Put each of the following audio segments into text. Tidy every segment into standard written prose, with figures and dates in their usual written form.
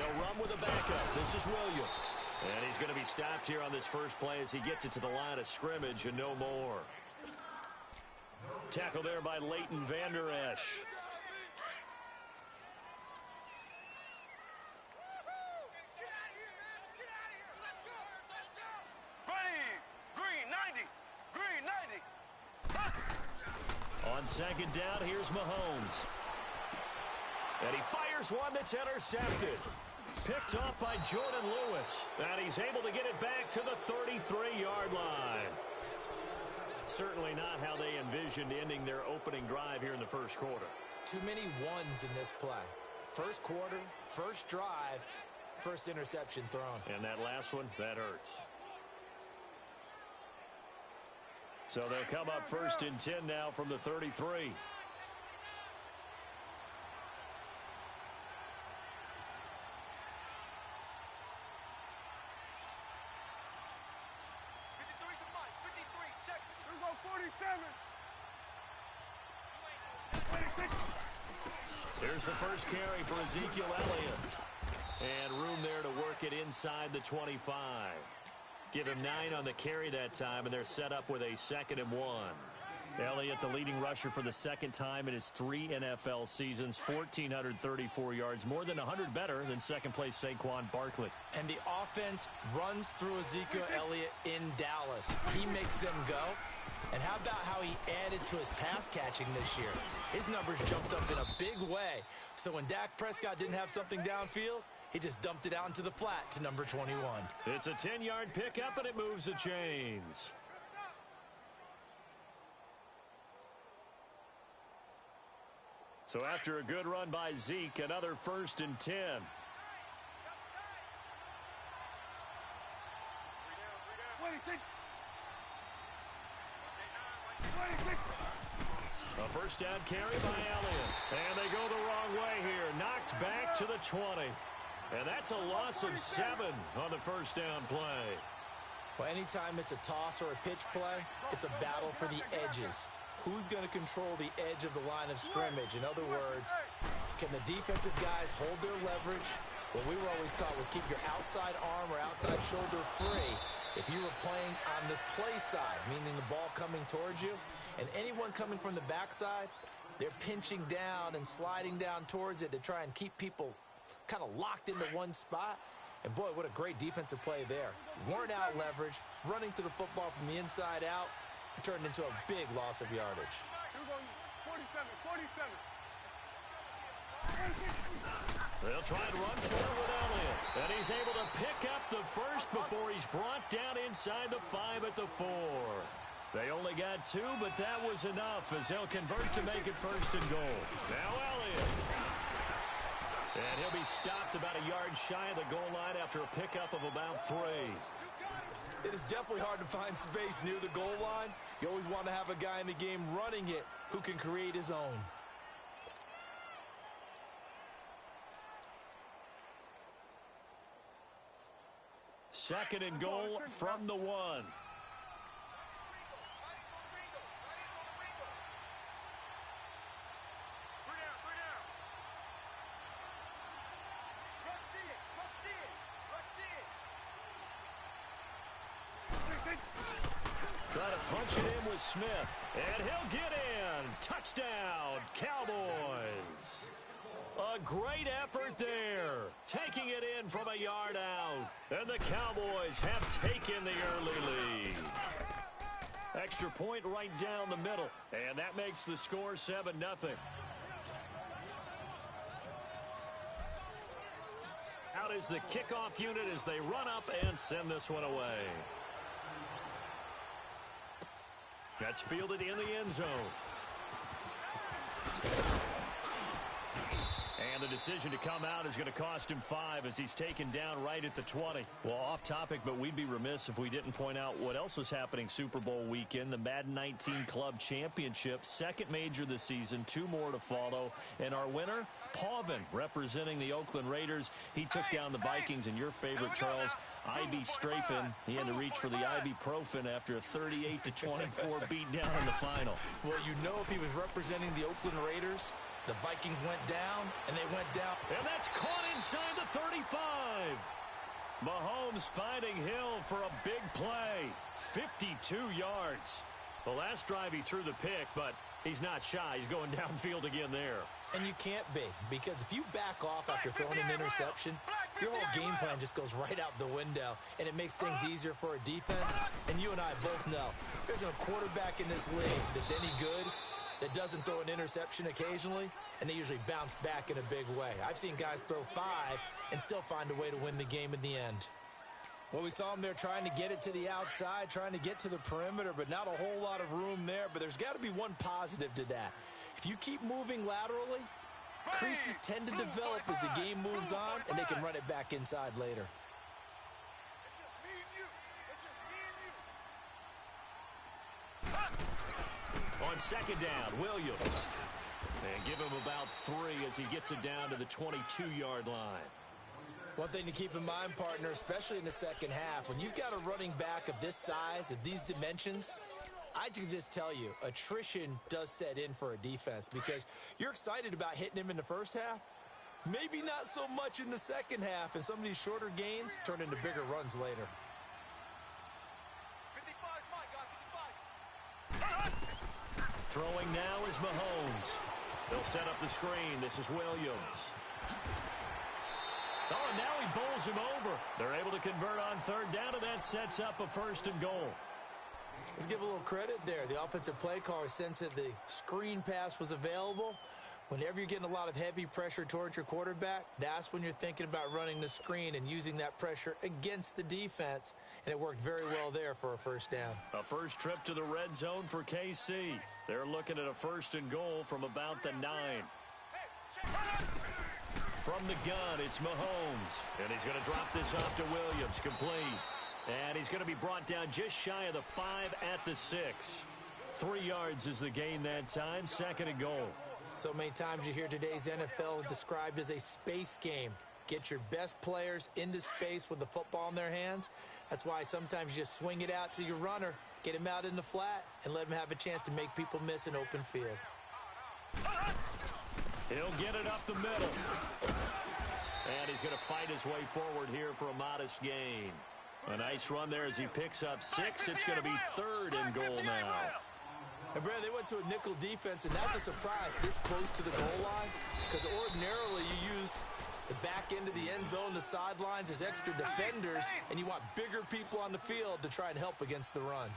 They'll run with a backup. This is Williams. And he's going to be stopped here on this first play as he gets it to the line of scrimmage and no more. Tackle there by Leighton Vander Esch. On second down, here's Mahomes. And he fires one that's intercepted. Picked off by Jordan Lewis. And he's able to get it back to the 33-yard line. Certainly not how they envisioned ending their opening drive here in the first quarter. Too many ones in this play. First quarter, first drive, first interception thrown. And that last one, that hurts. So they'll come up first and 10 now from the 33. Here's the first carry for Ezekiel Elliott. And room there to work it inside the 25. Give him 9 on the carry that time, and they're set up with a 2nd and 1. Elliott, the leading rusher for the second time in his 3 NFL seasons, 1,434 yards, more than 100 better than second-place Saquon Barkley. And the offense runs through Ezekiel Elliott in Dallas. He makes them go. And how about how he added to his pass catching this year? His numbers jumped up in a big way. So when Dak Prescott didn't have something downfield, he just dumped it out into the flat to number 21. It's a 10-yard pickup, and it moves the chains. So after a good run by Zeke, another 1st and 10. A first down carry by Elliott. And they go the wrong way here. Knocked back to the 20. And that's a loss of 7 on the first down play. Well, anytime it's a toss or a pitch play, it's a battle for the edges. Who's going to control the edge of the line of scrimmage? In other words, can the defensive guys hold their leverage? What we were always taught was keep your outside arm or outside shoulder free if you were playing on the play side, meaning the ball coming towards you. And anyone coming from the backside, they're pinching down and sliding down towards it to try and keep people kind of locked into one spot. And boy, what a great defensive play there. Weren't out leverage, running to the football from the inside out, and turned into a big loss of yardage. 47. They'll try and run forward with Elliott. And he's able to pick up the first before he's brought down inside the 5 at the 4. They only got 2, but that was enough as they'll convert to make it 1st and goal. Now Elliott. And he'll be stopped about a yard shy of the goal line after a pickup of about 3. It is definitely hard to find space near the goal line. You always want to have a guy in the game running it who can create his own. Second and goal from the 1. Try to punch it in with Smith. And he'll get in. Touchdown, Cowboys. A great effort there. Taking it in from a yard out. And the Cowboys have taken the early lead. Extra point right down the middle. And that makes the score 7-0. Out is the kickoff unit as they run up and send this one away. That's fielded in the end zone. And the decision to come out is going to cost him 5 as he's taken down right at the 20. Well, off topic, but we'd be remiss if we didn't point out what else was happening Super Bowl weekend. The Madden 19 Club Championship, second major this season, 2 more to follow. And our winner, Pauvin, representing the Oakland Raiders. He took down the Vikings, and your favorite, Charles, Ivy Strafen. He had to reach for the ibuprofen after a 38-24 beatdown in the final. Well, you know if he was representing the Oakland Raiders, the Vikings went down, and they went down. And that's caught inside the 35. Mahomes finding Hill for a big play. 52 yards. The last drive he threw the pick, but he's not shy. He's going downfield again there. And you can't be, because if you back off after throwing an interception, your whole game plan just goes right out the window, and it makes things easier for a defense. And you and I both know there's a quarterback in this league that's any good that doesn't throw an interception occasionally, and they usually bounce back in a big way. I've seen guys throw 5 and still find a way to win the game in the end. Well, we saw him there trying to get it to the outside, trying to get to the perimeter, but not a whole lot of room there. But there's got to be one positive to that. If you keep moving laterally, creases tend to develop as the game moves on, and they can run it back inside later. On second down, Williams. And give him about 3 as he gets it down to the 22-yard line. One thing to keep in mind, partner, especially in the second half, when you've got a running back of this size, of these dimensions, I can just tell you, attrition does set in for a defense because you're excited about hitting him in the first half. Maybe not so much in the second half, and some of these shorter gains turn into bigger runs later. 55, Throwing now is Mahomes. They'll set up the screen. This is Williams. Oh, and now he bowls him over. They're able to convert on third down, and that sets up a 1st and goal. Let's give a little credit there. The offensive play caller sensed that the screen pass was available. Whenever you're getting a lot of heavy pressure towards your quarterback, that's when you're thinking about running the screen and using that pressure against the defense. And it worked very well there for a 1st down. A first trip to the red zone for KC. They're looking at a 1st and goal from about the 9. From the gun, it's Mahomes. And he's going to drop this off to Williams, complete. And he's going to be brought down just shy of the 5 at the 6. 3 yards is the gain that time, 2nd and goal. So many times you hear today's NFL described as a space game. Get your best players into space with the football in their hands. That's why sometimes you just swing it out to your runner, get him out in the flat, and let him have a chance to make people miss an open field. He'll get it up the middle. And he's going to fight his way forward here for a modest gain. A nice run there as he picks up 6. It's going to be 3rd and goal now. And, Brad, they went to a nickel defense, and that's a surprise this close to the goal line because ordinarily you use the back end of the end zone, the sidelines as extra defenders, and you want bigger people on the field to try and help against the run.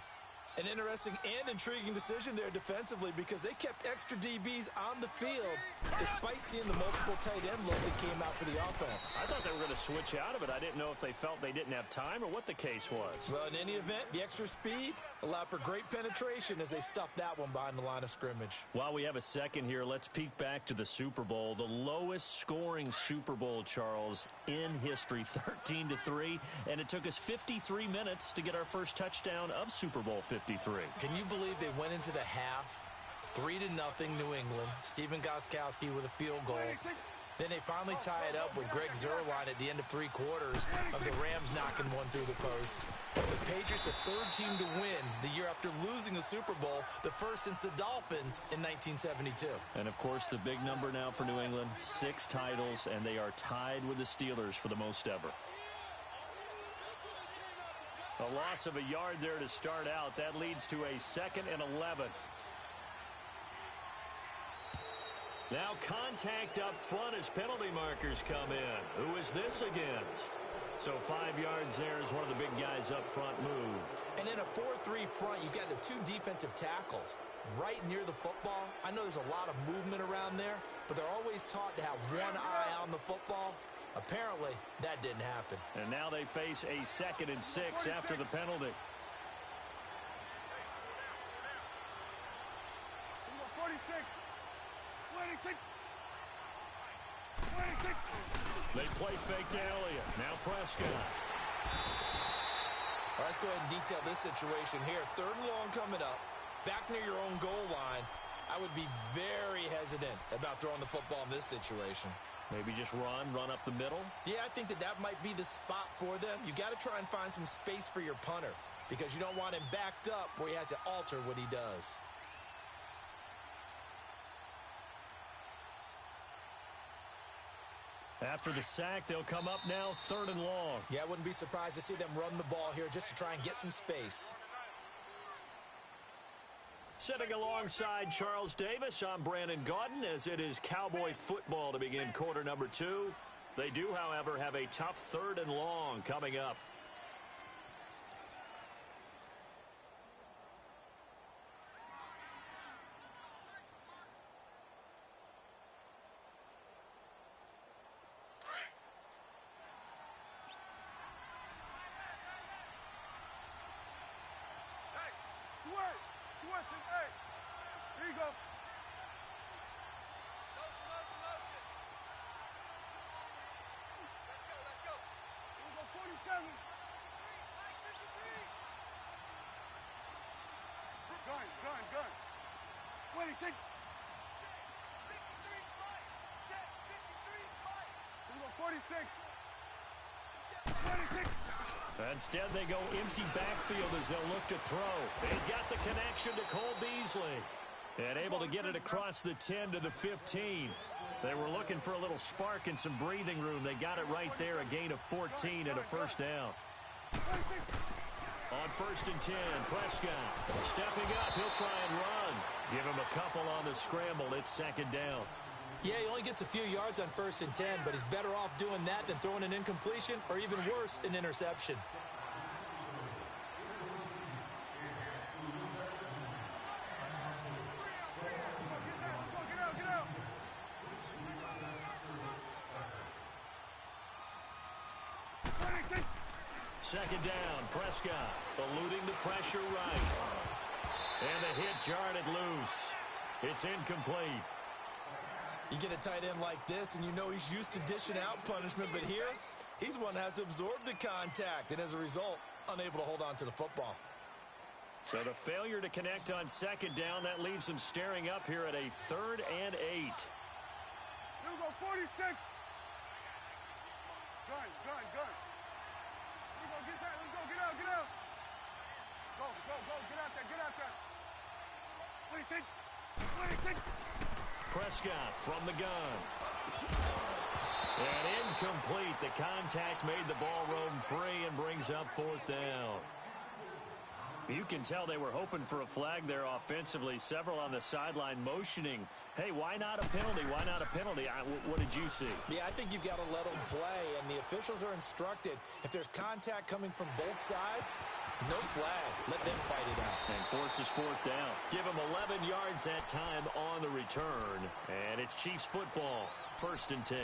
An interesting and intriguing decision there defensively because they kept extra DBs on the field despite seeing the multiple tight end load that came out for the offense. I thought they were going to switch out of it. I didn't know if they felt they didn't have time or what the case was. Well, in any event, the extra speed allowed for great penetration as they stuffed that one behind the line of scrimmage. While we have a second here, let's peek back to the Super Bowl. The lowest scoring Super Bowl, Charles, in history, 13-3. And it took us 53 minutes to get our first touchdown of Super Bowl 53. Can you believe they went into the half 3-0 New England? Steven Gostkowski with a field goal. Then they finally tie it up with Greg Zuerlein at the end of 3 quarters of the Rams knocking one through the post. The Patriots, a 3rd team to win the year after losing the Super Bowl, the first since the Dolphins in 1972. And, of course, the big number now for New England, 6 titles, and they are tied with the Steelers for the most ever. A loss of a yard there to start out. That leads to a 2nd and 11. Now contact up front as penalty markers come in. Who is this against? So 5 yards there as one of the big guys up front moved. And in a 4-3 front, you got the 2 defensive tackles right near the football. I know there's a lot of movement around there, but they're always taught to have one eye on the football. Apparently, that didn't happen. And now they face a 2nd and 6 after the penalty. 46. They play fake to Elliott. Now Prescott. Well, let's go ahead and detail this situation here. 3rd and long coming up. Back near your own goal line. I would be very hesitant about throwing the football in this situation. Maybe just run up the middle? Yeah, I think that might be the spot for them. You got to try and find some space for your punter because you don't want him backed up where he has to alter what he does. After the sack, they'll come up now 3rd and long. Yeah, I wouldn't be surprised to see them run the ball here just to try and get some space. Sitting alongside Charles Davis, I'm Brandon Gaudin, as it is Cowboy football to begin quarter number 2. They do, however, have a tough 3rd and long coming up. Here you go. Motion. Let's go. Here we go, 47. 53. Gun. 26. Check. 53. Here we go, 46. 26. Instead, they go empty backfield as they'll look to throw. He's got the connection to Cole Beasley. And able to get it across the 10 to the 15. They were looking for a little spark and some breathing room. They got it right there, a gain of 14 and a first down. On 1st and 10, Prescott stepping up. He'll try and run. Give him a couple on the scramble. It's 2nd down. Yeah, he only gets a few yards on 1st and 10, but he's better off doing that than throwing an incompletion or even worse, an interception. Second down, Prescott eluding the pressure right. And the hit jarred it loose. It's incomplete. You get a tight end like this, and you know he's used to dishing out punishment, but here, he's the one that has to absorb the contact, and as a result, unable to hold on to the football. So the failure to connect on 2nd down, that leaves him staring up here at a 3rd and 8. Here we go, 46. Gun. Here we go, get out. Let's go, get out. Go, get out there. 26. Prescott from the gun. And incomplete. The contact made the ball roam free and brings up 4th down. You can tell they were hoping for a flag there offensively. Several on the sideline motioning, hey, why not a penalty? Why not a penalty? What did you see? Yeah, I think you've got to let them play, and the officials are instructed, if there's contact coming from both sides, no flag. Let them fight it out. And forces 4th down. Give them 11 yards that time on the return. And it's Chiefs football, 1st and 10.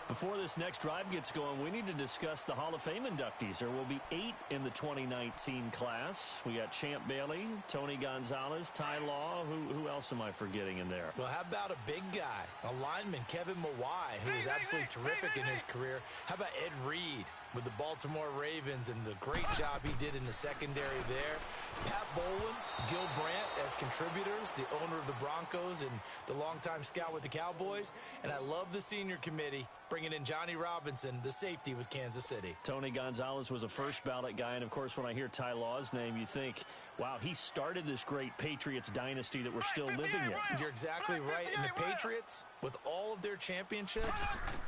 Before this next drive gets going, we need to discuss the Hall of Fame inductees. There will be 8 in the 2019 class. We got Champ Bailey, Tony Gonzalez, Ty Law. Who else am I forgetting in there? Well, how about a big guy, a lineman, Kevin Mawai, who was absolutely terrific in his career. How about Ed Reed with the Baltimore Ravens and the great job he did in the secondary there. Pat Bowlen, Gil Brandt as contributors, the owner of the Broncos and the longtime scout with the Cowboys. And I love the senior committee bringing in Johnny Robinson, the safety with Kansas City. Tony Gonzalez was a first ballot guy. And, of course, when I hear Ty Law's name, you think, wow, he started this great Patriots dynasty that we're still living in. You're exactly right. And the Patriots, with all of their championships,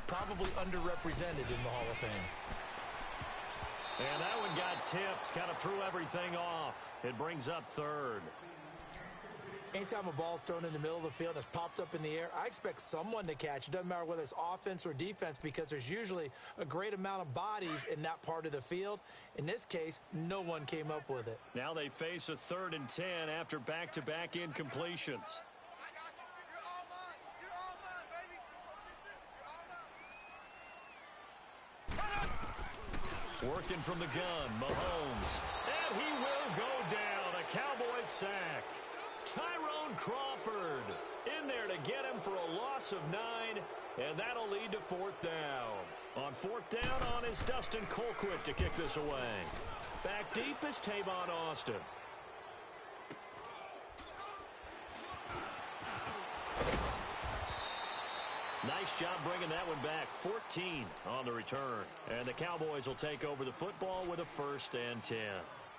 probably underrepresented in the Hall of Fame. And that one got tipped, kind of threw everything off. It brings up 3rd. Anytime a ball's thrown in the middle of the field and it's popped up in the air, I expect someone to catch. It doesn't matter whether it's offense or defense because there's usually a great amount of bodies in that part of the field. In this case, no one came up with it. Now they face a 3rd and 10 after back-to-back incompletions. Working from the gun, Mahomes. And he will go down. A Cowboys sack. Tyrone Crawford in there to get him for a loss of 9, and that'll lead to 4th down. On 4th down on is Dustin Colquitt to kick this away. Back deep is Tavon Austin. Nice job bringing that one back. 14 on the return. And the Cowboys will take over the football with a 1st and 10.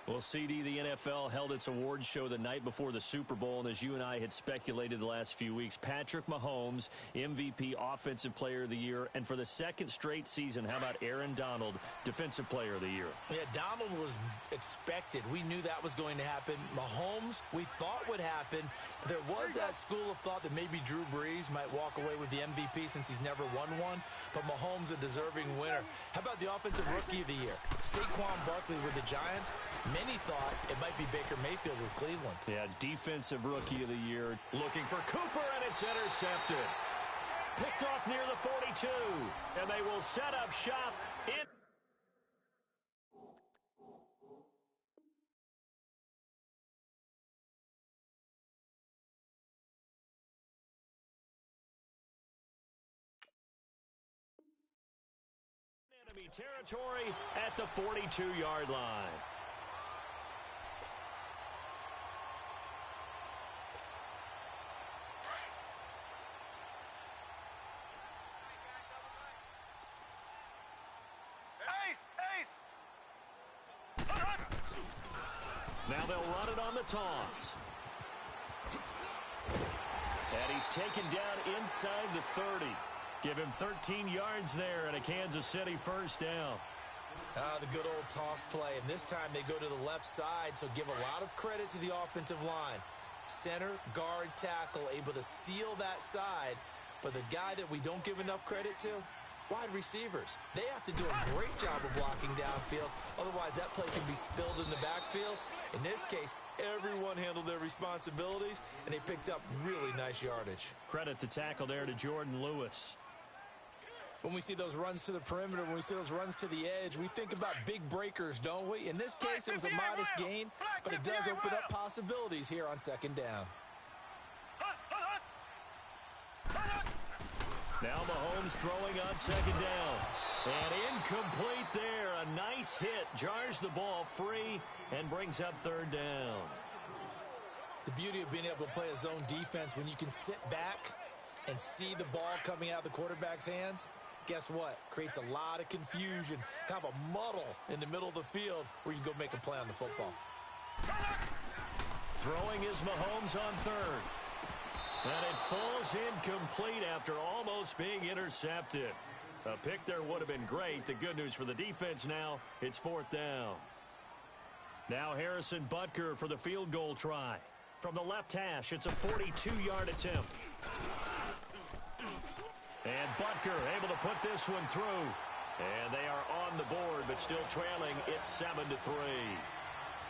Well, CD, the NFL held its awards show the night before the Super Bowl, and as you and I had speculated the last few weeks, Patrick Mahomes, MVP, Offensive Player of the Year, and for the second straight season, how about Aaron Donald, Defensive Player of the Year? Yeah, Donald was expected. We knew that was going to happen. Mahomes, we thought would happen. There was that school of thought that maybe Drew Brees might walk away with the MVP since he's never won one, but Mahomes a deserving winner. How about the Offensive Rookie of the Year? Saquon Barkley with the Giants. Many thought it might be Baker Mayfield with Cleveland. Yeah, Defensive Rookie of the Year. Looking for Cooper, and it's intercepted. Picked off near the 42, and they will set up shop in. Enemy territory at the 42-yard line. Now they'll run it on the toss. And he's taken down inside the 30. Give him 13 yards there and a Kansas City first down. The good old toss play, and this time they go to the left side, so give a lot of credit to the offensive line. Center, guard, tackle, able to seal that side, but the guy that we don't give enough credit to, wide receivers. They have to do a great job of blocking downfield. Otherwise, that play can be spilled in the backfield. In this case, everyone handled their responsibilities, and they picked up really nice yardage. Credit the tackle there to Jordan Lewis. When we see those runs to the perimeter, when we see those runs to the edge, we think about big breakers, don't we? In this case, it was a modest gain, but it does open up possibilities here on second down. Now Mahomes throwing on second down. And incomplete there. A nice hit. Jars the ball free and brings up third down. The beauty of being able to play a zone defense when you can sit back and see the ball coming out of the quarterback's hands, guess what? Creates a lot of confusion, kind of a muddle in the middle of the field where you can go make a play on the football. Throwing is Mahomes on third. And it falls incomplete after almost being intercepted. A pick there would have been great. The good news for the defense now, it's fourth down. Now Harrison Butker for the field goal try. From the left hash, it's a 42-yard attempt. And Butker able to put this one through. And they are on the board, but still trailing. It's 7-3.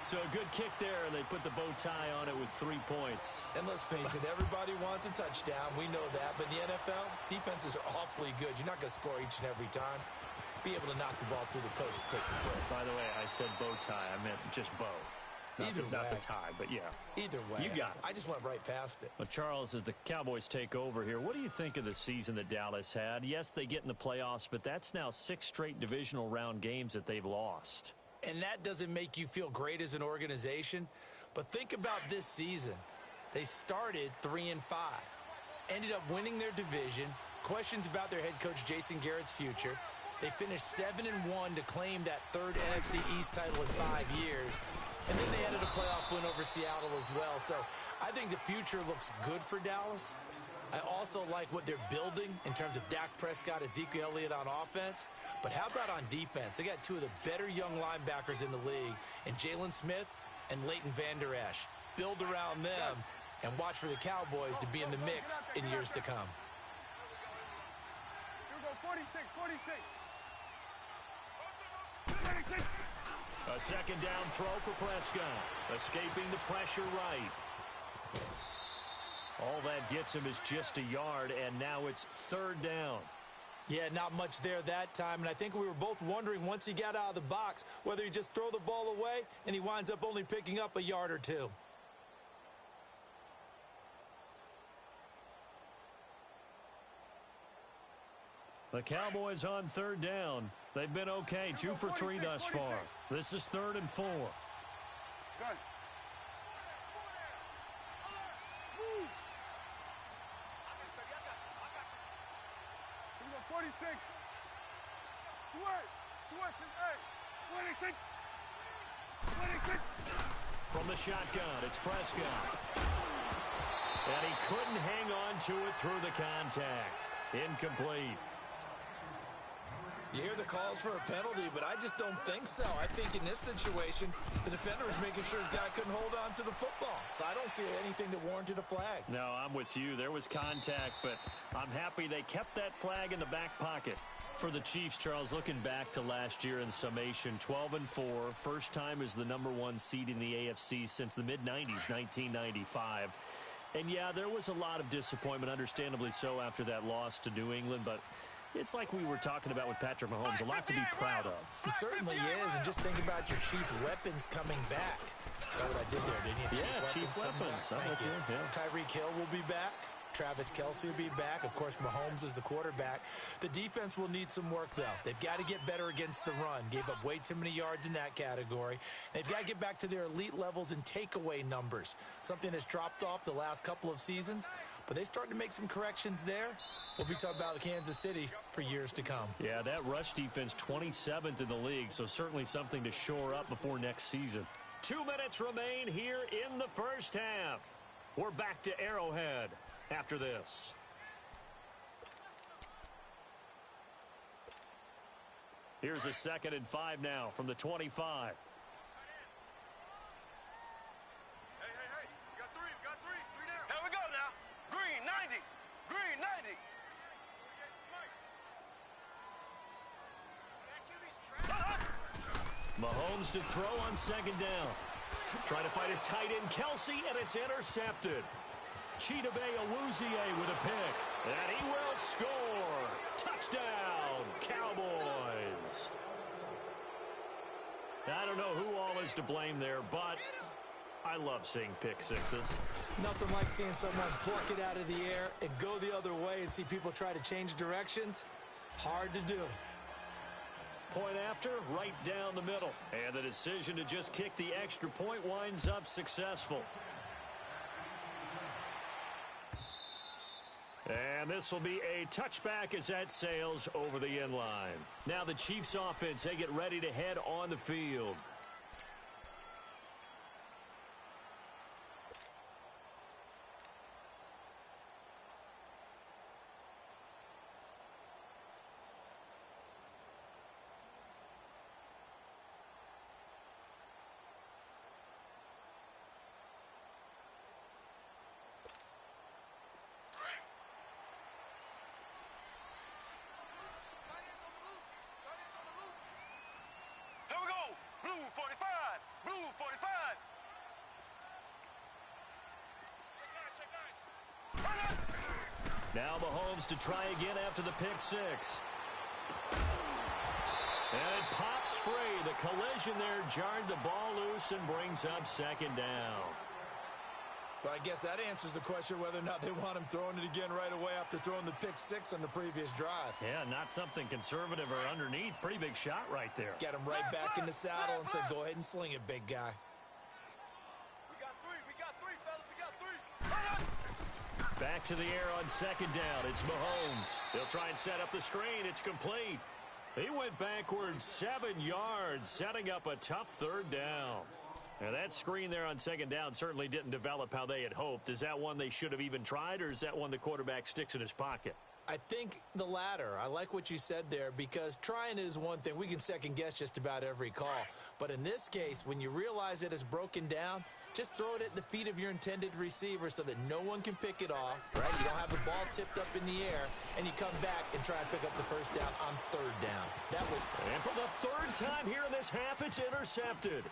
So a good kick there, and they put the bow tie on it with 3 points. And let's face it, everybody wants a touchdown. We know that. But in the NFL, defenses are awfully good. You're not going to score each and every time. Be able to knock the ball through the post and take the toe. By the way, I said bow tie. I meant just bow. Not the tie, but yeah. Either way. You got it. I just went right past it. Well, Charles, as the Cowboys take over here, what do you think of the season that Dallas had? Yes, they get in the playoffs, but that's now 6 straight divisional round games that they've lost. And that doesn't make you feel great as an organization. But think about this season. They started 3-5. Ended up winning their division. Questions about their head coach, Jason Garrett's future. They finished 7-1 to claim that third NFC East title in 5 years. And then they ended a playoff win over Seattle as well. So I think the future looks good for Dallas. I also like what they're building in terms of Dak Prescott, Ezekiel Elliott on offense. But how about on defense? They got 2 of the better young linebackers in the league, and Jalen Smith and Leighton Vander Esch. Build around them and watch for the Cowboys to be in the mix in years to come. Here we go, 46, 46. A second down throw for Prescott. Escaping the pressure right. All that gets him is just a yard, and now it's third down. Yeah, not much there that time, and I think we were both wondering once he got out of the box whether he'd just throw the ball away, and he winds up only picking up a yard or 2. The Cowboys on third down. They've been okay, 2 for 3 thus far. This is 3rd and 4. Good. Move. Here we go, 46. Switch. Switch. Hey, 26. From the shotgun, it's Prescott. And he couldn't hang on to it through the contact. Incomplete. You hear the calls for a penalty, but I just don't think so. I think in this situation, the defender was making sure his guy couldn't hold on to the football. So I don't see anything that warranted a flag. No, I'm with you. There was contact, but I'm happy they kept that flag in the back pocket. For the Chiefs, Charles, looking back to last year in summation, 12-4, first time as the #1 seed in the AFC since the mid-90s, 1995. And, yeah, there was a lot of disappointment, understandably so, after that loss to New England, but it's like we were talking about with Patrick Mahomes, a lot to be proud of. He certainly is, and just think about your chief weapons coming back. Saw what I did there, didn't you? Yeah, chief weapons. Thank you. Yeah. Tyreek Hill will be back. Travis Kelce will be back. Of course, Mahomes is the quarterback. The defense will need some work, though. They've got to get better against the run. Gave up way too many yards in that category. They've got to get back to their elite levels in takeaway numbers, something that's dropped off the last couple of seasons. But they started to make some corrections there. We'll be talking about Kansas City for years to come. Yeah, that rush defense, 27th in the league, so certainly something to shore up before next season. 2 minutes remain here in the first half. We're back to Arrowhead after this. Here's a 2nd and 5 now from the 25. Mahomes to throw on 2nd down. Trying to fight his tight end, Kelce, and it's intercepted. Chidobe Awuzie with a pick. And he will score. Touchdown, Cowboys. I don't know who all is to blame there, but I love seeing pick sixes. Nothing like seeing someone pluck it out of the air and go the other way and see people try to change directions. Hard to do. Point after, right down the middle. And the decision to just kick the extra point winds up successful. And this will be a touchback as that sails over the end line. Now the Chiefs offense, they get ready to head on the field. Now Mahomes to try again after the pick six. And it pops free. The collision there jarred the ball loose and brings up 2nd down. Well, I guess that answers the question whether or not they want him throwing it again right away after throwing the pick six on the previous drive. Yeah, not something conservative or underneath. Pretty big shot right there. Get him right back in the saddle and said, go ahead and sling it, big guy. Back to the air on 2nd down. It's Mahomes. They'll try and set up the screen. It's complete. He went backwards 7 yards, setting up a tough 3rd down. Now, that screen there on 2nd down certainly didn't develop how they had hoped. Is that one they should have even tried, or is that one the quarterback sticks in his pocket? I think the latter. I like what you said there, because trying it is one thing. We can second-guess just about every call. But in this case, when you realize that it's broken down, just throw it at the feet of your intended receiver so that no one can pick it off, right? You don't have the ball tipped up in the air, and you come back and try and pick up the 1st down on 3rd down. And for the 3rd time here in this half, it's intercepted.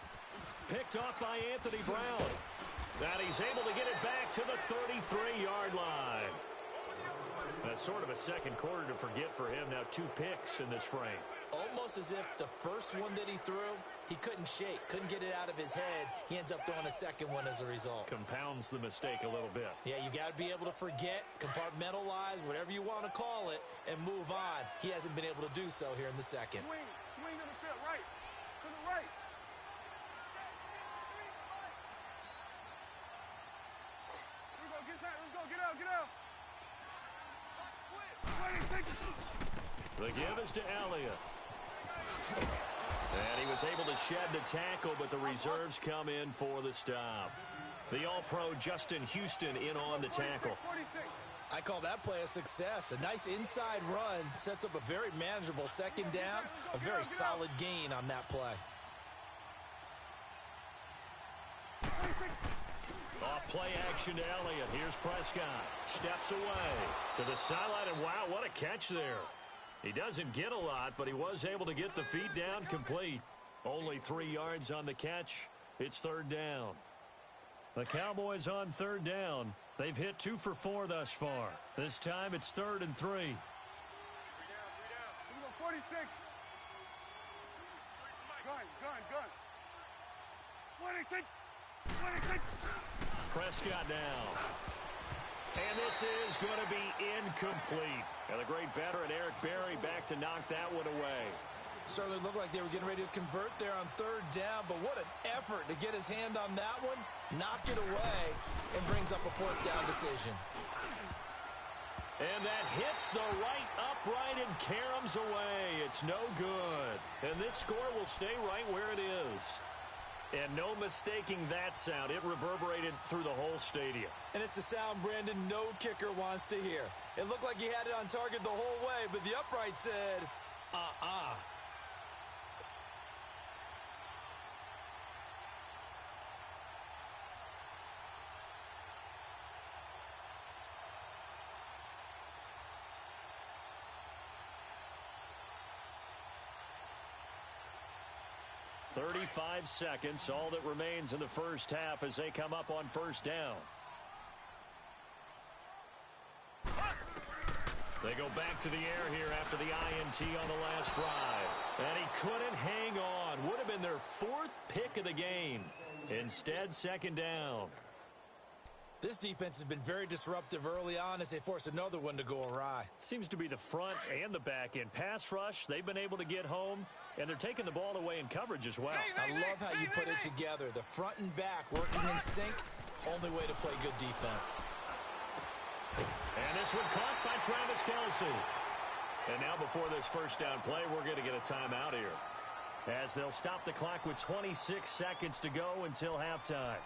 Picked off by Anthony Brown. And he's able to get it back to the 33-yard line. That's sort of a 2nd quarter to forget for him. Now 2 picks in this frame. Almost as if the first one that he threw, he couldn't shake, couldn't get it out of his head. He ends up throwing a 2nd one as a result. Compounds the mistake a little bit. Yeah, you got to be able to forget, compartmentalize, whatever you want to call it, and move on. He hasn't been able to do so here in the 2nd. Swing to the field, right. To the right. Here we go, get that. Let's go, get out, get out. The give is to Elliott. And he was able to shed the tackle, but the reserves come in for the stop. The All-Pro Justin Houston in on the tackle. I call that play a success. A nice inside run sets up a very manageable second down, a very solid gain on that play. Off play action to Elliott. Here's Prescott. Steps away to the sideline, and wow, what a catch there. He doesn't get a lot, but he was able to get the feet down complete. Only 3 yards on the catch. It's third down. The Cowboys on third down. They've hit 2 for 4 thus far. This time it's 3rd and 3. 46. Gun. 26. Prescott now. And this is going to be incomplete. And the great veteran Eric Berry back to knock that one away. Certainly looked like they were getting ready to convert there on third down, but what an effort to get his hand on that one, knock it away, and brings up a fourth down decision. And that hits the right upright and caroms away. It's no good. And this score will stay right where it is. And no mistaking that sound. It reverberated through the whole stadium. And it's the sound Brandon no kicker wants to hear. It looked like he had it on target the whole way, but the upright said, uh-uh. "35 seconds, all that remains in the first half as they come up on first down. They go back to the air here after the INT on the last drive. And he couldn't hang on. Would have been their 4th pick of the game. Instead, second down. This defense has been very disruptive early on as they force another one to go awry. Seems to be the front and the back end. Pass rush, they've been able to get home, and they're taking the ball away in coverage as well. I love how you put it together. The front and back working in sync, only way to play good defense. And this one caught by Travis Kelce. And now before this first down play, we're going to get a timeout here, as they'll stop the clock with 26 seconds to go until halftime.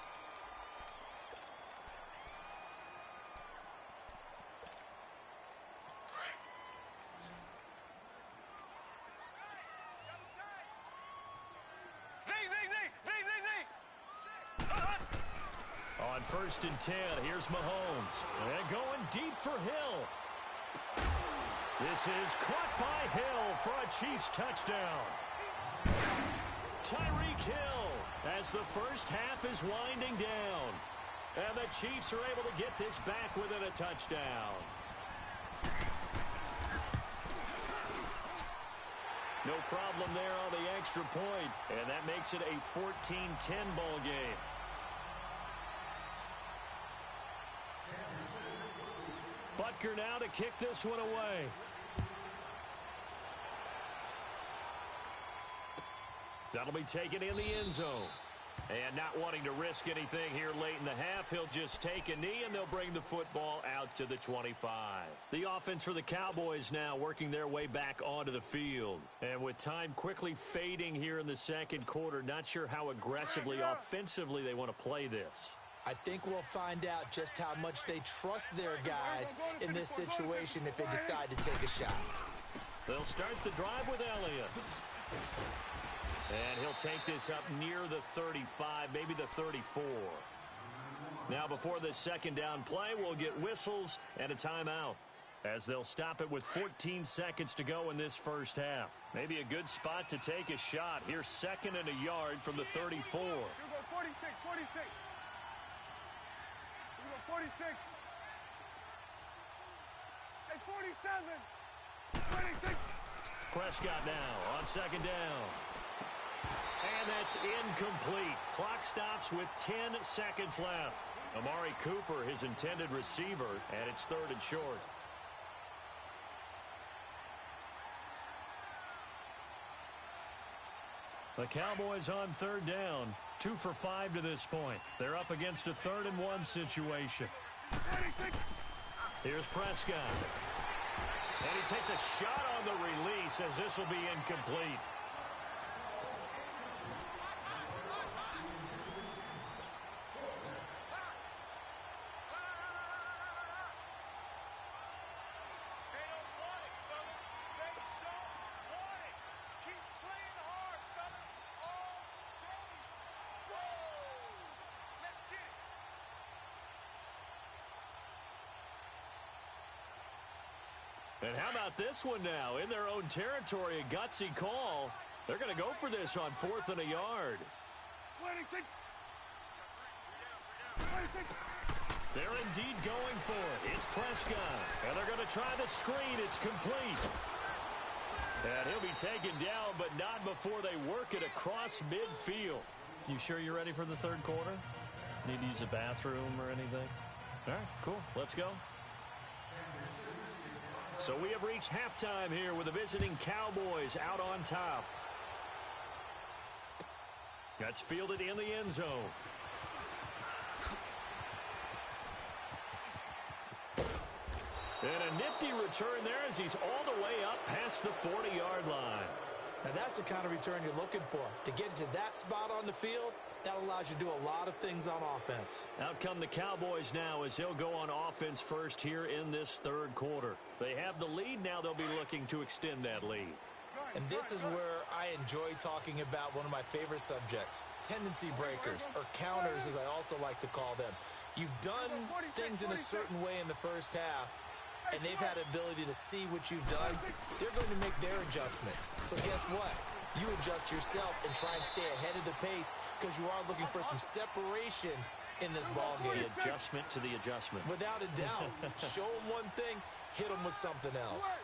On 1st and 10, here's Mahomes. And going deep for Hill. This is caught by Hill for a Chiefs touchdown. Tyreek Hill as the first half is winding down. And the Chiefs are able to get this back within a touchdown. No problem there on the extra point. And that makes it a 14-10 ball game. Butker now to kick this one away. That'll be taken in the end zone. And not wanting to risk anything here late in the half, he'll just take a knee, and they'll bring the football out to the 25. The offense for the Cowboys now working their way back onto the field. And with time quickly fading here in the second quarter, not sure how aggressively, offensively they want to play this. I think we'll find out just how much they trust their guys in this situation if they decide to take a shot. They'll start the drive with Elliott. And he'll take this up near the 35, maybe the 34. Now before this second down play, we'll get whistles and a timeout, as they'll stop it with 14 seconds to go in this first half. Maybe a good spot to take a shot. Here's 2nd and a yard from the 34. 46. Hey, 47. 26. Prescott now on second down. And that's incomplete. Clock stops with 10 seconds left. Amari Cooper, his intended receiver, and it's 3rd and short. The Cowboys on 3rd down, 2 for 5 to this point. They're up against a 3rd and 1 situation. Here's Prescott. And he takes a shot on the release, as this will be incomplete. And how about this one now? In their own territory, a gutsy call. They're going to go for this on 4th and a yard. They're indeed going for it. It's Prescott. And they're going to try the screen. It's complete. And he'll be taken down, but not before they work it across midfield. You sure you're ready for the third quarter? Need to use a bathroom or anything? All right, cool. Let's go. So we have reached halftime here with the visiting Cowboys out on top. That's fielded in the end zone. And a nifty return there as he's all the way up past the 40-yard line. Now that's the kind of return you're looking for. To get to that spot on the field, that allows you to do a lot of things on offense. Out come the Cowboys now as they'll go on offense first here in this third quarter. They have the lead. Now they'll be looking to extend that lead. And this is where I enjoy talking about one of my favorite subjects, tendency breakers, or counters as I also like to call them. You've done things in a certain way in the first half, and they've had the ability to see what you've done. They're going to make their adjustments. So guess what? You adjust yourself and try and stay ahead of the pace because you are looking for some separation in this ball game. The adjustment to the adjustment. Without a doubt. Show them one thing, hit them with something else.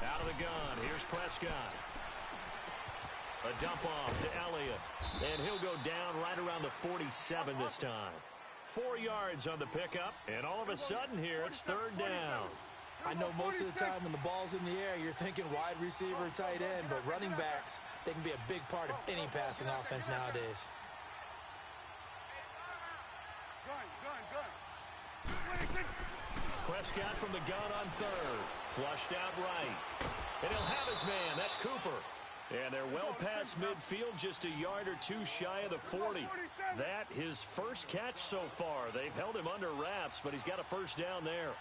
Out of the gun. Here's Prescott. A dump off to Elliott. And he'll go down right around the 47 this time. 4 yards on the pickup. And all of a sudden here, it's third down. I know most of the time when the ball's in the air, you're thinking wide receiver, tight end. But running backs, they can be a big part of any passing offense nowadays. Prescott from the gun on third. Flushed out right. And he'll have his man. That's Cooper. And they're well past midfield, just a yard or two shy of the 40. That his first catch so far. They've held him under wraps, but he's got a first down there.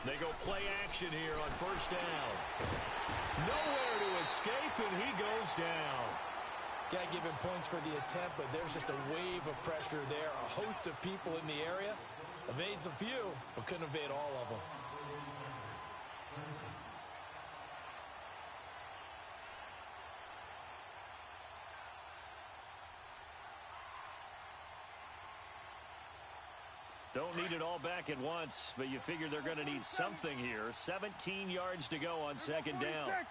They go play action here on first down. Nowhere to escape, and he goes down. Got to give him points for the attempt, but there's just a wave of pressure there. A host of people in the area. Evades a few, but couldn't evade all of them. Don't need it all back at once, but you figure they're going to need something here. 17 yards to go on second down. There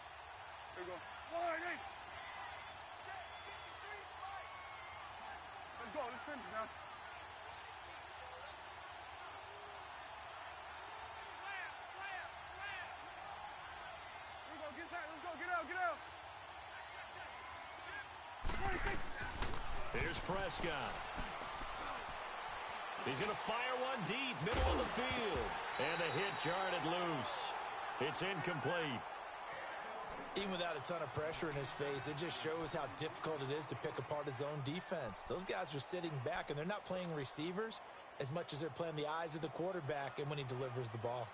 you go. Let's go. Let's finish now. Let's go, get out. Here's Prescott. He's going to fire one deep, middle of the field. And the hit jarred it loose. It's incomplete. Even without a ton of pressure in his face, it just shows how difficult it is to pick apart his own defense. Those guys are sitting back, and they're not playing receivers as much as they're playing the eyes of the quarterback and when he delivers the ball.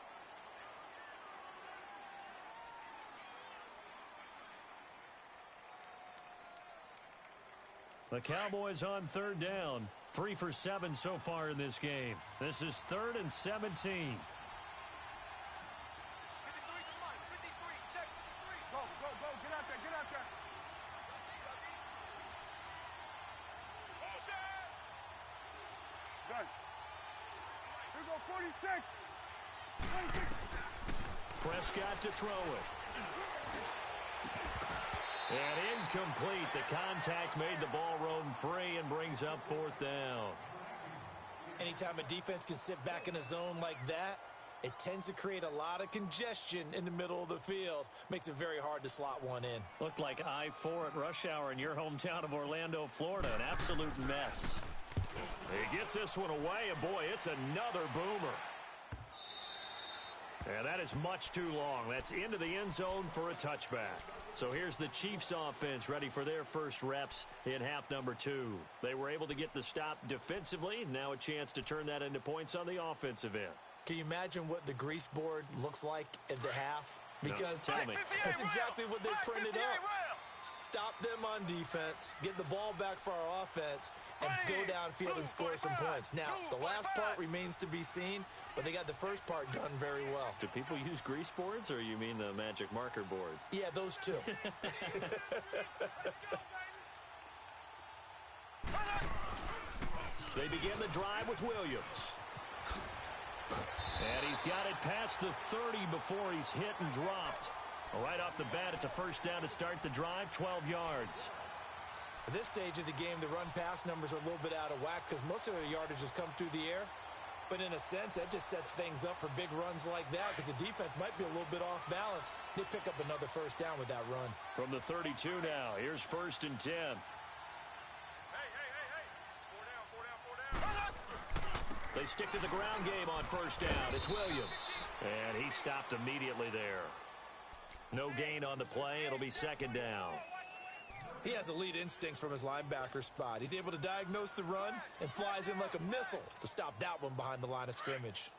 The Cowboys on third down. 3 for 7 so far in this game. This is 3rd and 17. 53 to 1. 53. Check 53. Go. Get out there. Done. Here we go, 46. 26. Prescott to throw it. And incomplete. The contact made the ball roam free and brings up 4th down. Anytime a defense can sit back in a zone like that, it tends to create a lot of congestion in the middle of the field. Makes it very hard to slot one in. Looked like I-4 at rush hour in your hometown of Orlando, Florida. An absolute mess. He gets this one away, and boy, it's another boomer. And that is much too long. That's into the end zone for a touchback. So here's the Chiefs offense ready for their first reps in half number 2. They were able to get the stop defensively. Now a chance to turn that into points on the offensive end. Can you imagine what the grease board looks like at the half? Because no, tell me. that's exactly what they printed up. Stop them on defense, get the ball back for our offense, and go downfield and score some points. Now, the last part remains to be seen, but they got the first part done very well. Do people use grease boards, or you mean the magic marker boards? Yeah, those two. They begin the drive with Williams. And he's got it past the 30 before he's hit and dropped. Right off the bat, it's a first down to start the drive, 12 yards. At this stage of the game, the run-pass numbers are a little bit out of whack because most of their yardage has come through the air. But in a sense, that just sets things up for big runs like that because the defense might be a little bit off balance. They pick up another first down with that run. From the 32 now, here's 1st and 10. They stick to the ground game on first down. It's Williams. And he stopped immediately there. No gain on the play. It'll be 2nd down. He has elite instincts from his linebacker spot. He's able to diagnose the run and flies in like a missile to stop that one behind the line of scrimmage.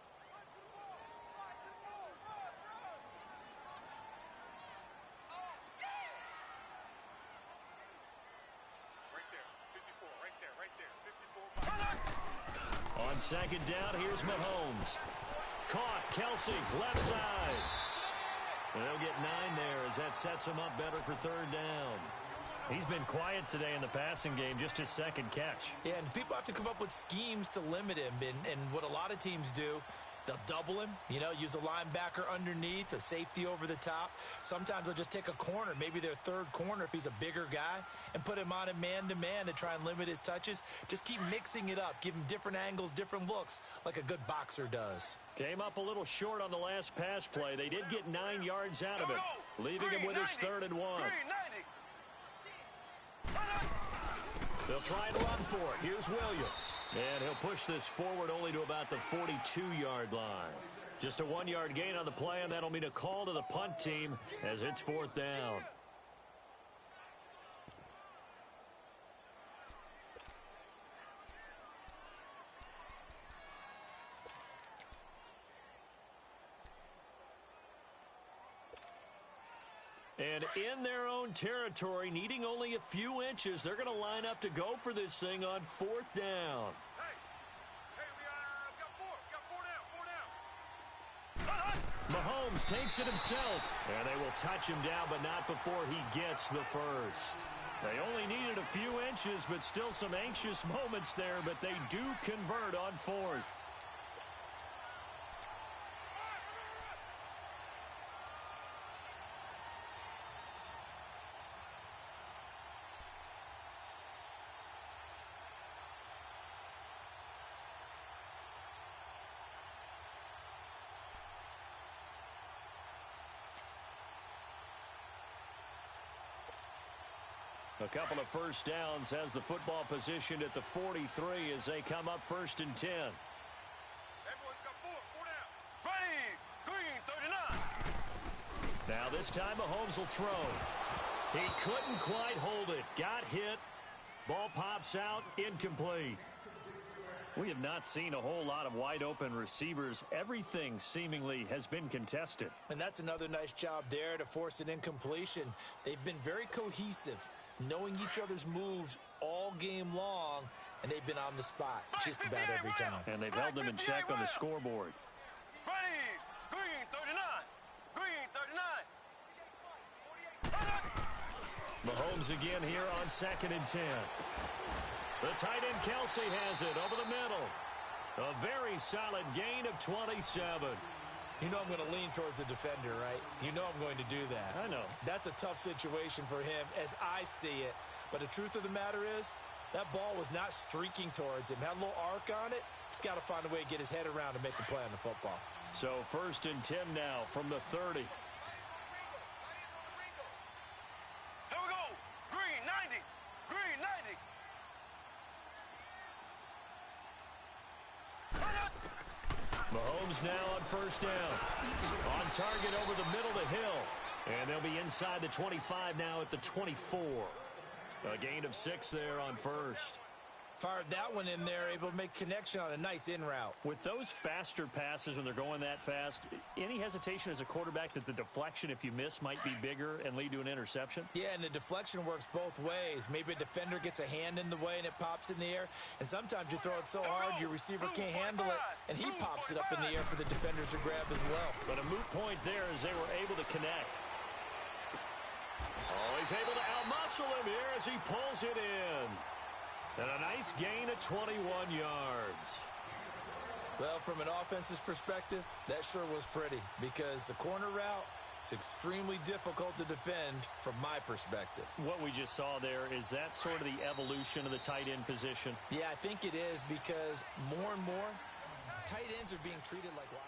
On 2nd down, here's Mahomes. Caught, Kelsey, left side. And they'll get 9 there as that sets him up better for 3rd down. He's been quiet today in the passing game, just his 2nd catch. Yeah, and people have to come up with schemes to limit him. And what a lot of teams do, they'll double him, use a linebacker underneath, a safety over the top. Sometimes they'll just take a corner, maybe their 3rd corner if he's a bigger guy, and put him on a man-to-man to try and limit his touches. Just keep mixing it up. Give him different angles, different looks, like a good boxer does. Came up a little short on the last pass play. They did get 9 yards out of it, leaving him with his 3rd and 1. They'll try and run for it. Here's Williams. And he'll push this forward only to about the 42-yard line. Just a 1-yard gain on the play, and that'll mean a call to the punt team as it's 4th down. And in their own territory, needing only a few inches, they're going to line up to go for this thing on 4th down. Mahomes takes it himself. And they will touch him down, but not before he gets the first. They only needed a few inches, but still some anxious moments there, but they do convert on 4th. A couple of first downs has the football positioned at the 43 as they come up 1st and 10. Now this time Mahomes will throw. He couldn't quite hold it. Got hit. Ball pops out. Incomplete. We have not seen a whole lot of wide open receivers. Everything seemingly has been contested. And that's another nice job there to force an incompletion. They've been very cohesive, knowing each other's moves all game long, and they've been on the spot just about every time. And they've held them in check on the scoreboard. Mahomes again here on 2nd and 10. The tight end Kelsey has it over the middle. A very solid gain of 27. You know I'm going to lean towards the defender, right? You know I'm going to do that. I know. That's a tough situation for him as I see it. But the truth of the matter is, that ball was not streaking towards him. Had a little arc on it. He's got to find a way to get his head around and make a play on the football. So 1st and 10 now from the 30. Mahomes now on 1st down. On target over the middle to Hill. And they'll be inside the 25 now at the 24. A gain of 6 there on 1st. Fired that one in there, able to make connection on a nice in route. With those faster passes when they're going that fast, any hesitation as a quarterback that the deflection, if you miss, might be bigger and lead to an interception? Yeah, and the deflection works both ways. Maybe a defender gets a hand in the way and it pops in the air. And sometimes you throw it so hard your receiver can't handle it, and he pops it up in the air for the defenders to grab as well. But a moot point there as they were able to connect. Oh, he's able to outmuscle him here as he pulls it in. And a nice gain of 21 yards. Well, from an offense's perspective, that sure was pretty because the corner route is extremely difficult to defend from my perspective. What we just saw there, is that sort of the evolution of the tight end position? Yeah, I think it is because more and more, tight ends are being treated like wide.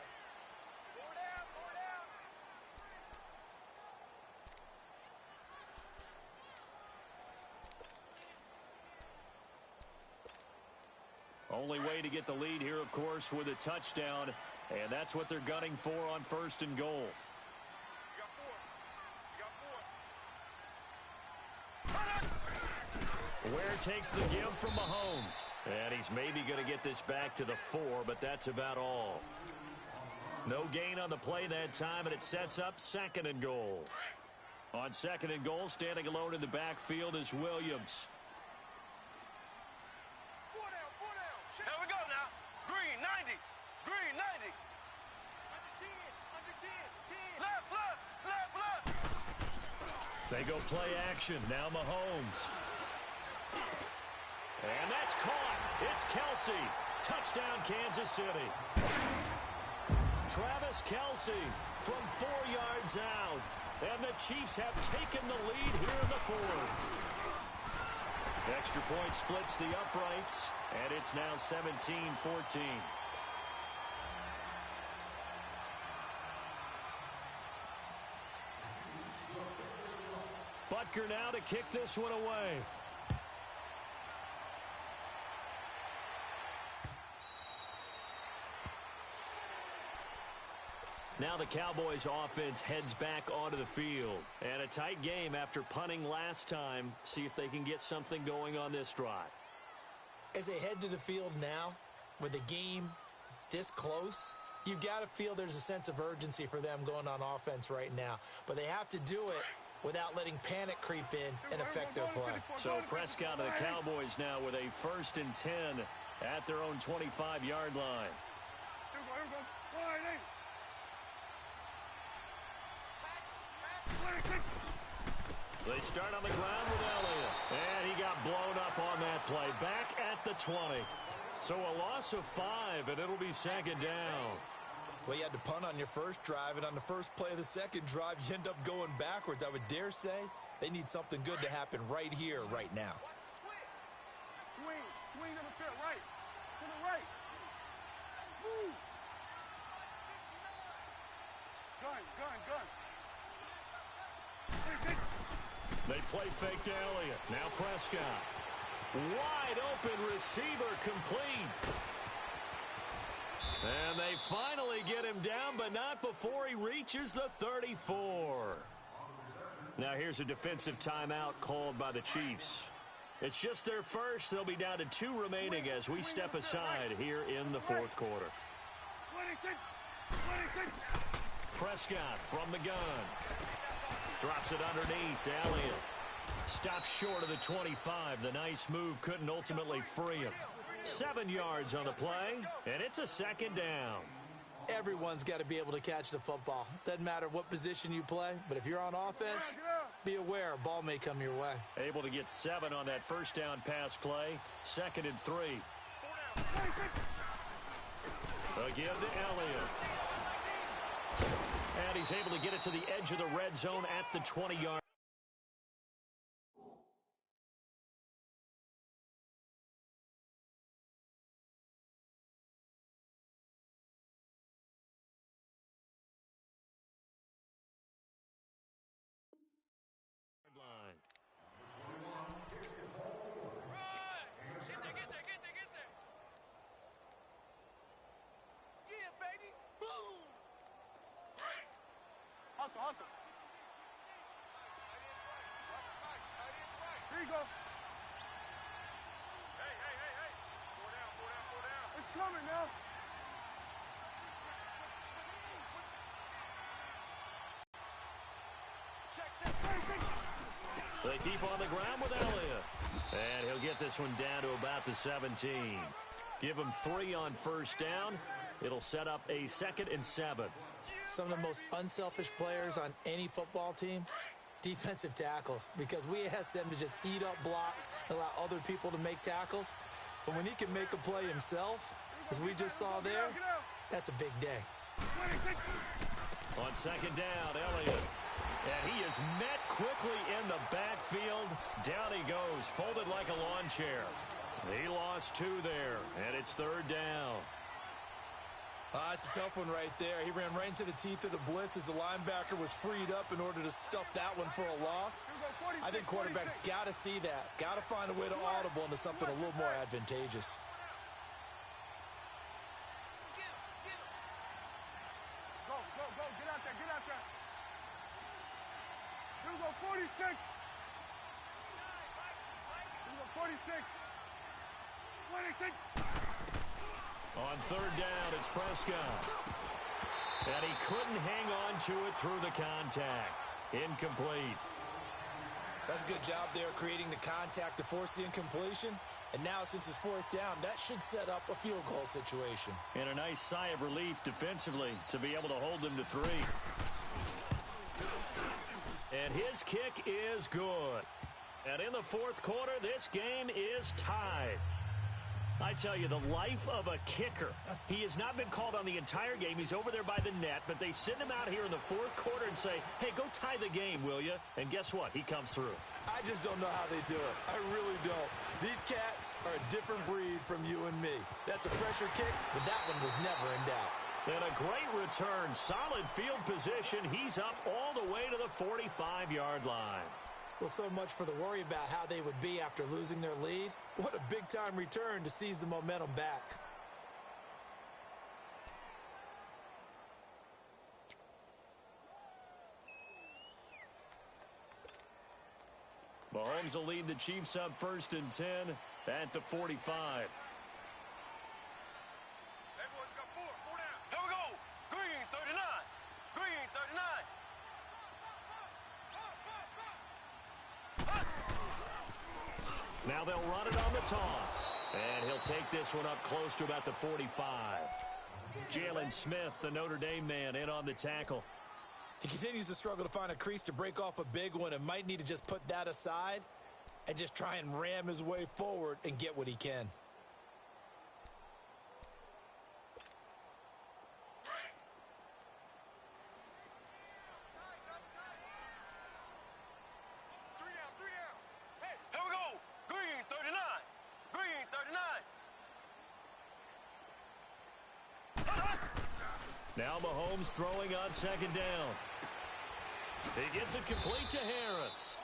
Only way to get the lead here, of course, with a touchdown, and that's what they're gunning for on 1st and goal. Ware takes the give from Mahomes, and he's maybe going to get this back to the 4, but that's about all. No gain on the play that time, and it sets up 2nd and goal. On 2nd and goal, standing alone in the backfield is Williams. Here we go now. Green, 90. Green, 90. Under 10. Left, left, left, left. They go play action. Now Mahomes. And that's caught. It's Kelsey. Touchdown, Kansas City. Travis Kelsey from 4 yards out. And the Chiefs have taken the lead here in the 4th. Extra point splits the uprights, and it's now 17-14. Butker now to kick this one away. Now the Cowboys offense heads back onto the field. And a tight game after punting last time. See if they can get something going on this drive. As they head to the field now, with the game this close, you've got to feel there's a sense of urgency for them going on offense right now. But they have to do it without letting panic creep in and affect their play. So Prescott of the Cowboys now with a 1st and 10 at their own 25-yard line. They start on the ground with Elliott. And he got blown up on that play. Back at the 20. So a loss of 5, and it'll be 2nd down. Well, you had to punt on your first drive, and on the first play of the second drive, you end up going backwards. I would dare say they need something good to happen right here, right now. Swing to the right. To the right. Move. Gun. They play fake to Elliott. Now Prescott. Wide open receiver complete. And they finally get him down, but not before he reaches the 34. Now here's a defensive timeout called by the Chiefs. It's just their first. They'll be down to 2 remaining as we step aside here in the 4th quarter. Prescott from the gun. Drops it underneath to Elliott. Stops short of the 25. The nice move couldn't ultimately free him. 7 yards on the play, and it's a 2nd down. Everyone's got to be able to catch the football. Doesn't matter what position you play, but if you're on offense, be aware a ball may come your way. Able to get 7 on that 1st down pass play. 2nd and 3. Again to Elliott. And he's able to get it to the edge of the red zone at the 20-yard. line. Yeah, baby. Boom. Hustle. They keep on the ground with Elliott. And he'll get this one down to about the 17. Give him 3 on first down. It'll set up a 2nd and 7. Some of the most unselfish players on any football team, defensive tackles, because we ask them to just eat up blocks and allow other people to make tackles. But when he can make a play himself, as we just saw there, that's a big day. On 2nd down, Elliott. And he is met quickly in the backfield. Down he goes, folded like a lawn chair. He lost 2 there, and it's 3rd down. It's a tough one right there. He ran right into the teeth of the blitz as the linebacker was freed up in order to stuff that one for a loss. I think quarterbacks got to see that. Got to find a way to audible into something a little more advantageous. Go, get out there. Here we go, 46. 46. 26. On 3rd down, it's Prescott. And he couldn't hang on to it through the contact. Incomplete. That's a good job there creating the contact to force the incompletion. And now, since it's 4th down, that should set up a field goal situation. And a nice sigh of relief defensively to be able to hold them to 3. And his kick is good. And in the 4th quarter, this game is tied. I tell you, the life of a kicker. He has not been called on the entire game. He's over there by the net, but they send him out here in the 4th quarter and say, hey, go tie the game, will you? And guess what? He comes through. I just don't know how they do it. I really don't. These cats are a different breed from you and me. That's a pressure kick, but that one was never in doubt. And a great return. Solid field position. He's up all the way to the 45-yard line. Well, so much for the worry about how they would be after losing their lead. What a big-time return to seize the momentum back. Mahomes will lead the Chiefs up 1st and 10 at the 45. Everyone's got 4 down. Here we go. Green 39. Green 39. Now they'll run it on the toss. And he'll take this one up close to about the 45. Jalen Smith, the Notre Dame man, in on the tackle. He continues to struggle to find a crease to break off a big one and might need to just put that aside and just try and ram his way forward and get what he can. Three down. Hey, here we go. Green 39. Green 39. Now Mahomes throwing on 2nd down. He gets it complete to Harris.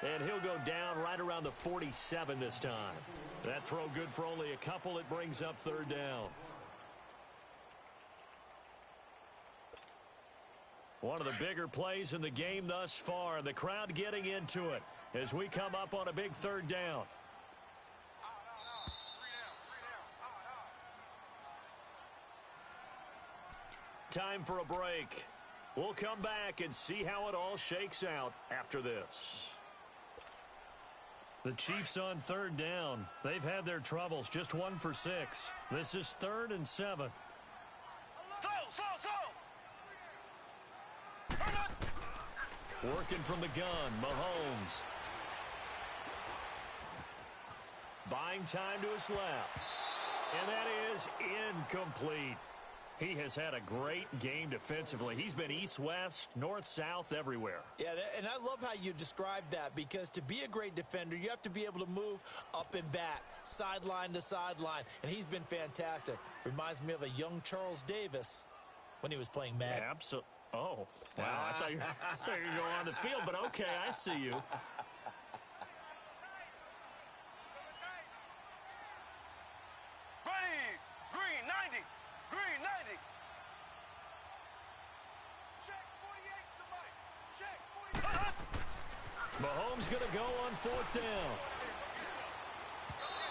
And he'll go down right around the 47 this time. That throw good for only a couple. It brings up 3rd down. One of the bigger plays in the game thus far. And the crowd getting into it as we come up on a big 3rd down. Time for a break. We'll come back and see how it all shakes out after this. The Chiefs on 3rd down. They've had their troubles, just 1 for 6. This is 3rd and 7. Working from the gun, Mahomes. Buying time to his left. And that is incomplete. He has had a great game defensively. He's been east-west, north-south, everywhere. Yeah, and I love how you described that, because to be a great defender, you have to be able to move up and back, sideline to sideline, and he's been fantastic. Reminds me of a young Charles Davis when he was playing Madden. Absolutely. Oh, wow. I thought you were going to go on the field, but okay, I see you. Ready. Green 90. Green 90. Check 48 to Mike. Check 48. Mahomes going to go on 4th down.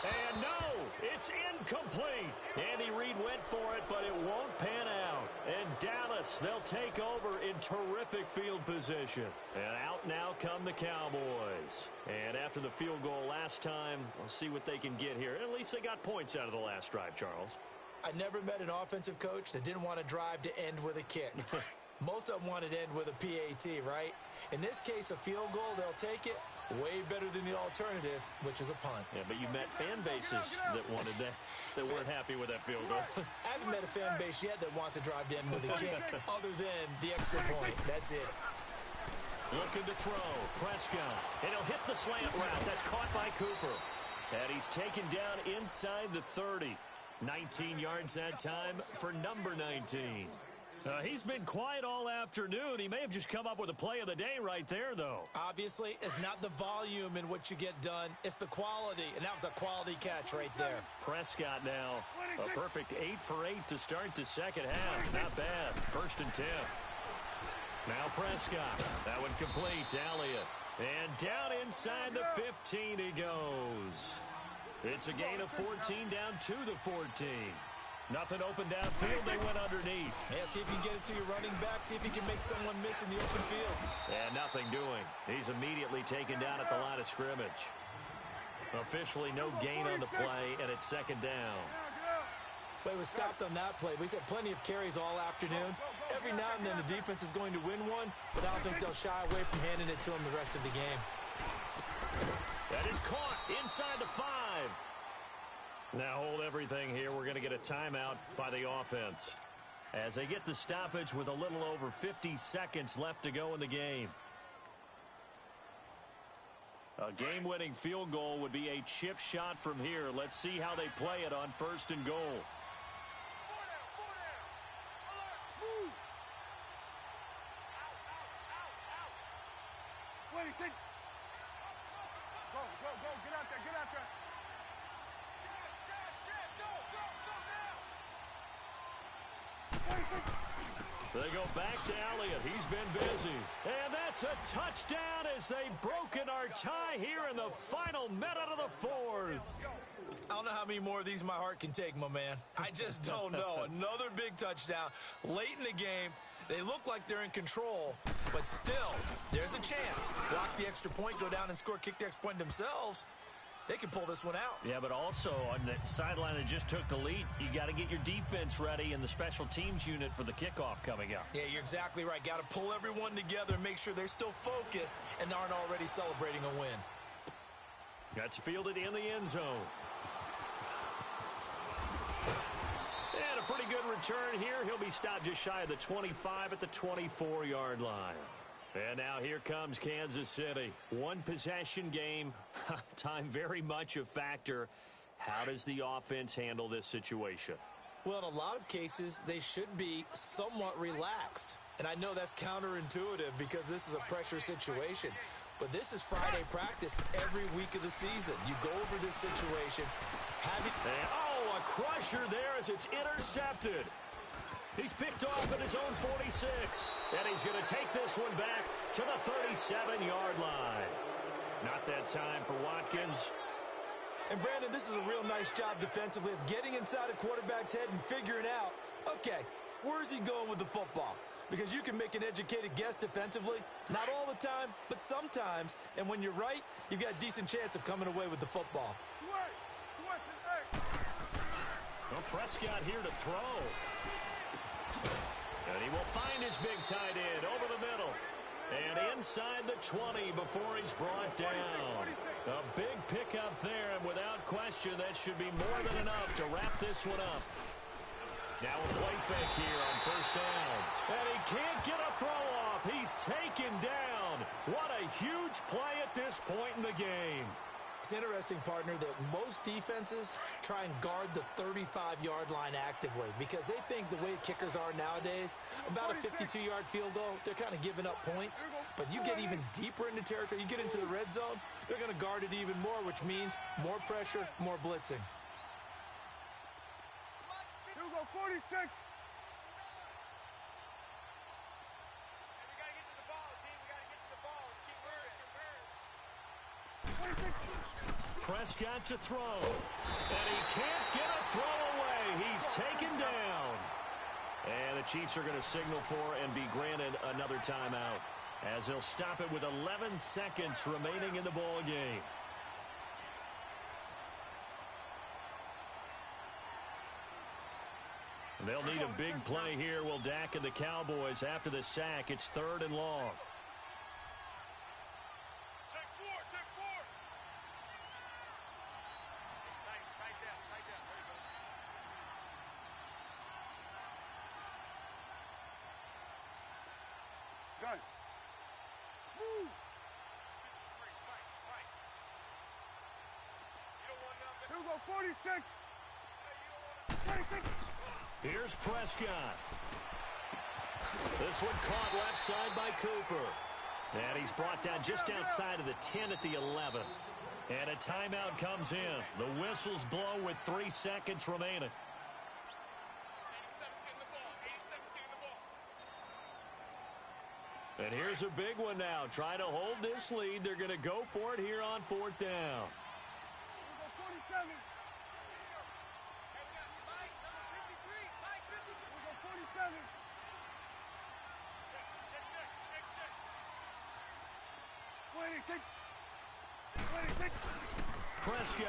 And no, It's incomplete. Andy Reid went for it, but it won't pan out. And Dallas, they'll take over in terrific field position. And out now come the Cowboys. And after the field goal last time, we'll see what they can get here. At least they got points out of the last drive, Charles. I never met an offensive coach that didn't want to drive to end with a kick. Most of them want it to end with a PAT, right? In this case, a field goal, they'll take it. Way better than the alternative, which is a punt. Yeah, but you met fan bases that wanted that, that weren't happy with that field goal. I haven't met a fan base yet that wants to drive to end with a kick other than the extra point. That's it. Looking to throw. Prescott. And he'll hit the slant route. That's caught by Cooper. And he's taken down inside the 30. 19 yards that time for number 19. He's been quiet all afternoon. He may have just come up with a play of the day right there, though. Obviously, it's not the volume in which you get done. It's the quality, and that was a quality catch right there. Prescott now, a perfect 8 for 8 to start the second half. Not bad. 1st and 10. Now Prescott. That one complete. Elliott. And down inside the 15 he goes. It's a gain of 14 down to the 14. Nothing open downfield. They went underneath. Yeah, see if you can get it to your running back. See if you can make someone miss in the open field. And nothing doing. He's immediately taken down at the line of scrimmage. Officially no gain on the play, and it's 2nd down. But it was stopped on that play. We've had plenty of carries all afternoon. Every now and then the defense is going to win one, but I don't think they'll shy away from handing it to them the rest of the game. That is caught inside the 5. Now hold everything here. We're going to get a timeout by the offense as they get the stoppage with a little over 50 seconds left to go in the game. A game-winning field goal would be a chip shot from here. Let's see how they play it on 1st and goal. Go, get out there. They go back to Elliott. He's been busy. And that's a touchdown as they've broken our tie here in the final minute of the 4th. I don't know how many more of these my heart can take, my man. I just don't know. Another big touchdown late in the game. They look like they're in control, but still, there's a chance. Block the extra point, go down and score, kick the extra point themselves. They can pull this one out. Yeah, but also on the sideline that just took the lead, you got to get your defense ready and the special teams unit for the kickoff coming up. Yeah, you're exactly right. Got to pull everyone together and make sure they're still focused and aren't already celebrating a win. That's fielded in the end zone. And a pretty good return here. He'll be stopped just shy of the 25 at the 24-yard line. And now here comes Kansas City. One possession game. Time very much a factor. How does the offense handle this situation? Well, in a lot of cases, they should be somewhat relaxed. And I know that's counterintuitive because this is a pressure situation. But this is Friday practice every week of the season. You go over this situation. A crusher there as it's intercepted. He's picked off at his own 46. And he's going to take this one back to the 37-yard line. Not that time for Watkins. And, Brandon, this is a real nice job defensively of getting inside a quarterback's head and figuring out, okay, where's he going with the football? Because you can make an educated guess defensively. Not all the time, but sometimes. And when you're right, you've got a decent chance of coming away with the football. Well, Prescott here to throw. And he will find his big tight end over the middle. And inside the 20 before he's brought down. A big pickup there, and without question, that should be more than enough to wrap this one up. Now a play fake here on 1st down. And he can't get a throw off. He's taken down. What a huge play at this point in the game. It's interesting, partner, that most defenses try and guard the 35-yard line actively because they think the way kickers are nowadays, about a 52-yard field goal, they're kind of giving up points. But you get even deeper into territory, you get into the red zone, they're going to guard it even more, which means more pressure, more blitzing. Here we go, 46. Prescott to throw. And he can't get a throw away. He's taken down. And the Chiefs are going to signal for and be granted another timeout, as they'll stop it with 11 seconds remaining in the ball game. They'll need a big play here. Will Dak and the Cowboys after the sack. It's 3rd and long. Gun. Move. Here we go, 46. 26. Here's Prescott. This one caught left side by Cooper. And he's brought down just outside of the 10 at the 11. And a timeout comes in. The whistles blow with 3 seconds remaining. And here's a big one now. Trying to hold this lead. They're going to go for it here on 4th down. 47. Prescott.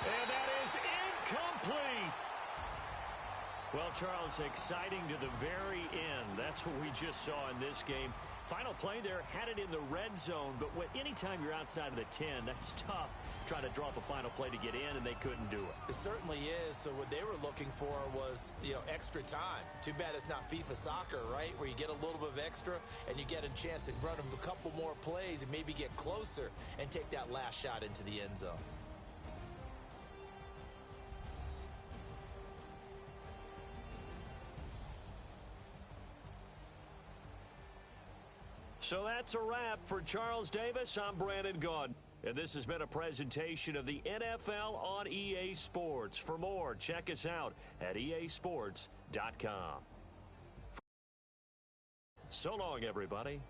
And that is incomplete. Well, Charles, exciting to the very end. That's what we just saw in this game. Final play there, had it in the red zone, but anytime you're outside of the 10, that's tough trying to draw up a final play to get in, and they couldn't do it. It certainly is. So what they were looking for was, extra time. Too bad it's not FIFA soccer, right, where you get a little bit of extra and you get a chance to run a couple more plays and maybe get closer and take that last shot into the end zone. So that's a wrap for Charles Davis. I'm Brandon Gaudin. And this has been a presentation of the NFL on EA Sports. For more, check us out at easports.com. So long, everybody.